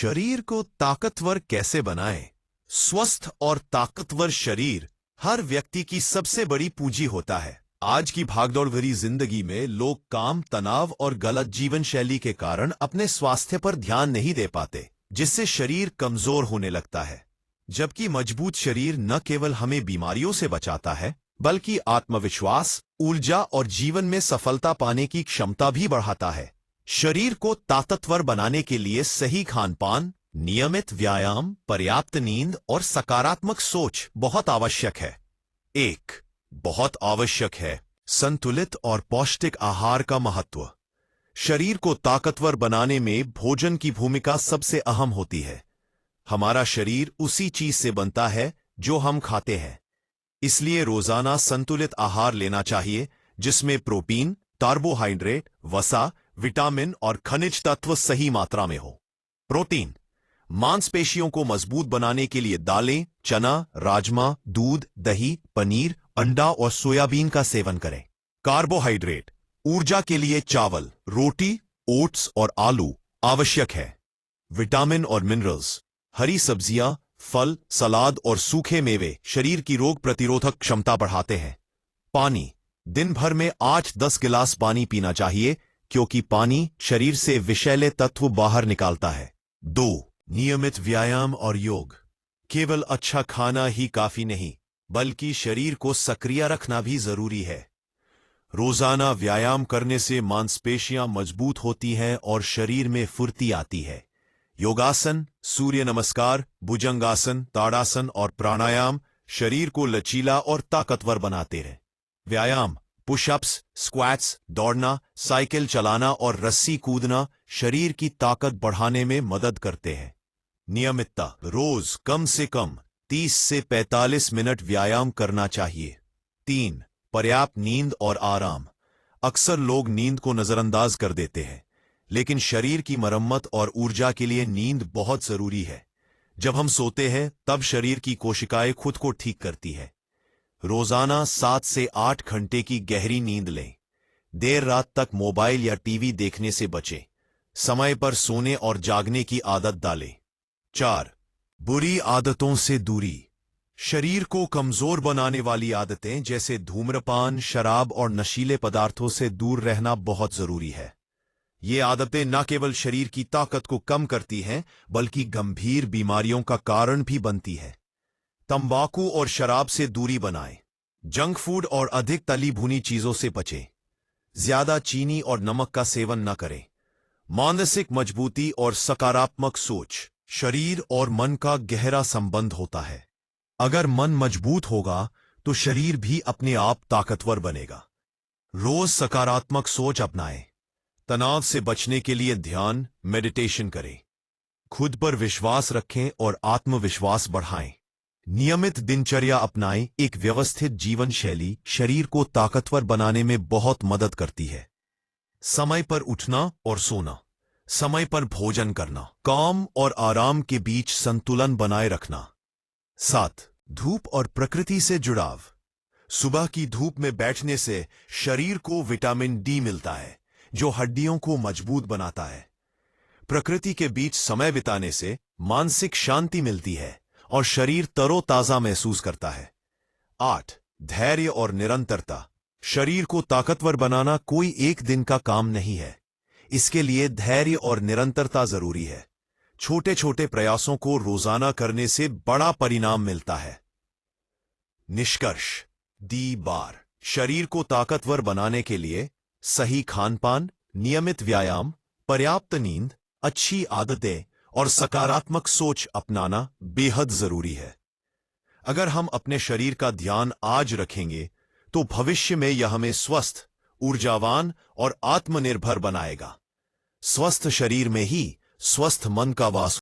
शरीर को ताकतवर कैसे बनाएं? स्वस्थ और ताकतवर शरीर हर व्यक्ति की सबसे बड़ी पूंजी होता है। आज की भागदौड़ भरी जिंदगी में लोग काम, तनाव और गलत जीवन शैली के कारण अपने स्वास्थ्य पर ध्यान नहीं दे पाते, जिससे शरीर कमजोर होने लगता है। जबकि मजबूत शरीर न केवल हमें बीमारियों से बचाता है, बल्कि आत्मविश्वास, ऊर्जा और जीवन में सफलता पाने की क्षमता भी बढ़ाता है। शरीर को ताकतवर बनाने के लिए सही खानपान, नियमित व्यायाम, पर्याप्त नींद और सकारात्मक सोच बहुत आवश्यक है। बहुत आवश्यक है संतुलित और पौष्टिक आहार का महत्व। शरीर को ताकतवर बनाने में भोजन की भूमिका सबसे अहम होती है। हमारा शरीर उसी चीज से बनता है जो हम खाते हैं। इसलिए रोजाना संतुलित आहार लेना चाहिए, जिसमें प्रोटीन, कार्बोहाइड्रेट, वसा, विटामिन और खनिज तत्व सही मात्रा में हो। प्रोटीन मांसपेशियों को मजबूत बनाने के लिए दालें, चना, राजमा, दूध, दही, पनीर, अंडा और सोयाबीन का सेवन करें। कार्बोहाइड्रेट ऊर्जा के लिए चावल, रोटी, ओट्स और आलू आवश्यक है। विटामिन और मिनरल्स हरी सब्जियां, फल, सलाद और सूखे मेवे शरीर की रोग प्रतिरोधक क्षमता बढ़ाते हैं। पानी दिन भर में 8-10 गिलास पानी पीना चाहिए, क्योंकि पानी शरीर से विषैले तत्व बाहर निकालता है। नियमित व्यायाम और योग केवल अच्छा खाना ही काफी नहीं, बल्कि शरीर को सक्रिय रखना भी जरूरी है। रोजाना व्यायाम करने से मांसपेशियां मजबूत होती हैं और शरीर में फुर्ती आती है। योगासन, सूर्य नमस्कार, भुजंगासन, ताड़ासन और प्राणायाम शरीर को लचीला और ताकतवर बनाते हैं। व्यायाम पुशअप्स, स्क्वैट्स, दौड़ना, साइकिल चलाना और रस्सी कूदना शरीर की ताकत बढ़ाने में मदद करते हैं। नियमितता रोज कम से कम 30 से 45 मिनट व्यायाम करना चाहिए। पर्याप्त नींद और आराम अक्सर लोग नींद को नजरअंदाज कर देते हैं, लेकिन शरीर की मरम्मत और ऊर्जा के लिए नींद बहुत जरूरी है। जब हम सोते हैं तब शरीर की कोशिकाएं खुद को ठीक करती है। रोजाना 7 से 8 घंटे की गहरी नींद लें। देर रात तक मोबाइल या टीवी देखने से बचें। समय पर सोने और जागने की आदत डालें। बुरी आदतों से दूरी शरीर को कमजोर बनाने वाली आदतें जैसे धूम्रपान, शराब और नशीले पदार्थों से दूर रहना बहुत जरूरी है। ये आदतें न केवल शरीर की ताकत को कम करती हैं, बल्कि गंभीर बीमारियों का कारण भी बनती है। तंबाकू और शराब से दूरी बनाएं। जंक फूड और अधिक तली भुनी चीजों से बचें। ज्यादा चीनी और नमक का सेवन न करें। मानसिक मजबूती और सकारात्मक सोच शरीर और मन का गहरा संबंध होता है। अगर मन मजबूत होगा तो शरीर भी अपने आप ताकतवर बनेगा। रोज सकारात्मक सोच अपनाएं। तनाव से बचने के लिए ध्यान, मेडिटेशन करें। खुद पर विश्वास रखें और आत्मविश्वास बढ़ाएं। नियमित दिनचर्या अपनाएं। एक व्यवस्थित जीवन शैली शरीर को ताकतवर बनाने में बहुत मदद करती है। समय पर उठना और सोना, समय पर भोजन करना, काम और आराम के बीच संतुलन बनाए रखना। धूप और प्रकृति से जुड़ाव सुबह की धूप में बैठने से शरीर को विटामिन डी मिलता है, जो हड्डियों को मजबूत बनाता है। प्रकृति के बीच समय बिताने से मानसिक शांति मिलती है और शरीर तरोताजा महसूस करता है। धैर्य और निरंतरता शरीर को ताकतवर बनाना कोई एक दिन का काम नहीं है। इसके लिए धैर्य और निरंतरता जरूरी है। छोटे छोटे प्रयासों को रोजाना करने से बड़ा परिणाम मिलता है। निष्कर्ष शरीर को ताकतवर बनाने के लिए सही खानपान, नियमित व्यायाम, पर्याप्त नींद, अच्छी आदतें और सकारात्मक सोच अपनाना बेहद जरूरी है। अगर हम अपने शरीर का ध्यान आज रखेंगे तो भविष्य में यह हमें स्वस्थ, ऊर्जावान और आत्मनिर्भर बनाएगा। स्वस्थ शरीर में ही स्वस्थ मन का वास